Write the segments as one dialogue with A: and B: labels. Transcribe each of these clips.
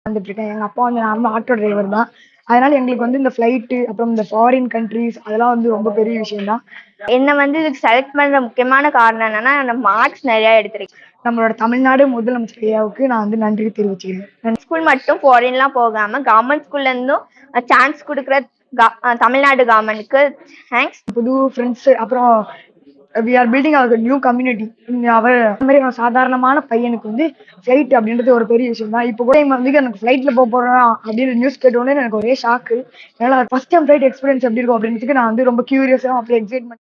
A: வந்துட்டுருக்கேன். எங்க அப்பா வந்து நார்மலா ஆட்டோ டிரைவர் தான். அதனால எங்களுக்கு வந்து இந்த ஃப்ளைட்டு, அப்புறம் இந்த ஃபாரின் கண்ட்ரீஸ் அதெல்லாம் வந்து ரொம்ப பெரிய விஷயம் தான்.
B: என்ன வந்து இதுக்கு செலக்ட் பண்ற முக்கியமான காரணம் என்னன்னா, நான் மார்க்ஸ் நிறைய எடுத்திருக்கேன்.
A: நம்மளோட தமிழ்நாடு முதலமைச்சர் ஐயாவுக்கு நான் வந்து நன்றி தெரிவிச்சுக்கிறேன்.
B: ஸ்கூல் மட்டும் ஃபாரின்லாம் போகாம கவர்மெண்ட் ஸ்கூல்ல இருந்தும் சான்ஸ் கொடுக்குற தமிழ்நாடு கவர்மெண்ட்க்கு தேங்க்ஸ்.
A: புது ஃப்ரெண்ட்ஸ், அப்புறம் we are building our new community. அவர் அந்த மாதிரி சாதாரணமான பையனுக்கு வந்து ஃப்ளைட் அப்படின்றது ஒரு பெரிய விஷயம் தான். இப்போ கூட வந்து எனக்கு ஃப்ளைட்ல போறோம் அப்படின்ற நியூஸ் கேட்டோன்னே எனக்கு ஒரே ஷாக்கு. அதனால ஃபர்ஸ்ட் டைம் ஃப்ளைட் எக்ஸ்பீரியன்ஸ் எப்படி இருக்கும் அப்படின்றதுக்கு நான் வந்து ரொம்ப கியூரியஸாக அப்படியே excitement.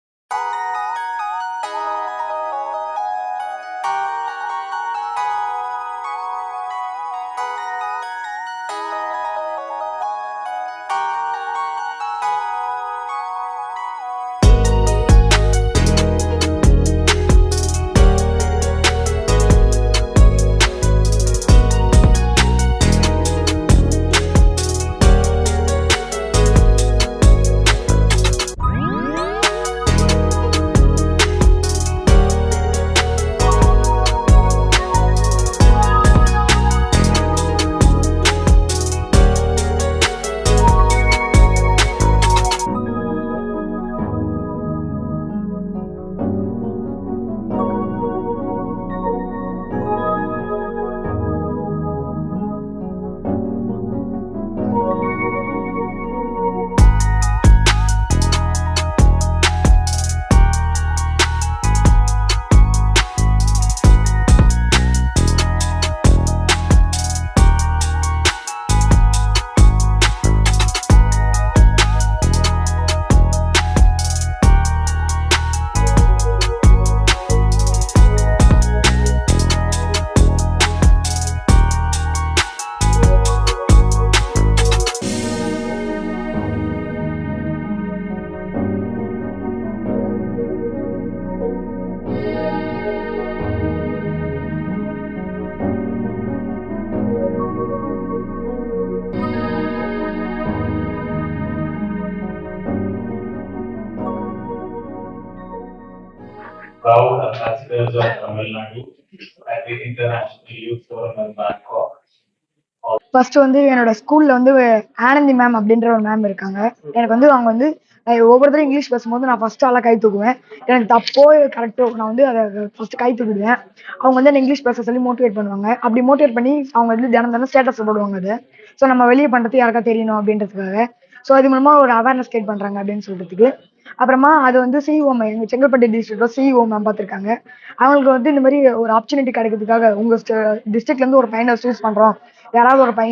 C: Proud ambassadors of Tamil Nadu at the International Youth Forum in Bangkok.
A: First வந்து என்னோட ஸ்கூல்ல வந்து ஆனந்தி மேம் அப்படின்ற ஒரு மேம் இருக்காங்க. எனக்கு வந்து அவங்க வந்து ஒவ்வொருத்தரும் இங்கிலீஷ் பேசும்போது நான் ஃபர்ஸ்ட் ஆளாக கை தூக்குவேன். எனக்கு தப்போ கரெக்டோ நான் வந்து அதை ஃபர்ஸ்ட் கை தூக்கிடுவேன். அவங்க வந்து என்ன இங்கிலீஷ் பேச சொல்லி மோட்டிவேட் பண்ணுவாங்க. அப்படி மோட்டிவேட் பண்ணி அவங்க வந்து தினம் ஸ்டேட்டஸ் போடுவாங்க. அது ஸோ நம்ம வெளியே பண்ணுறது யாருக்கா தெரியணும் அப்படின்றதுக்காக. ஸோ அது மூலமா ஒரு அவேர்னஸ் கிரியேட் பண்றாங்க அப்படின்னு சொல்றதுக்கு. அப்புறமா அது வந்து சிஇஓ மேம், எங்க செங்கல்பட்டு டிஸ்ட்ரிக்ட்ல சிஇஓ மேம் பார்த்துருக்காங்க. அவங்களுக்கு வந்து இந்த மாதிரி ஒரு ஆப்பர்ச்சுனிட்டி கிடைக்கிறதுக்காக உங்க டிஸ்ட்ரிக்ட்ல இருந்து ஒரு பையனை சூஸ் பண்றோம், யாராவது ஒரு பையன்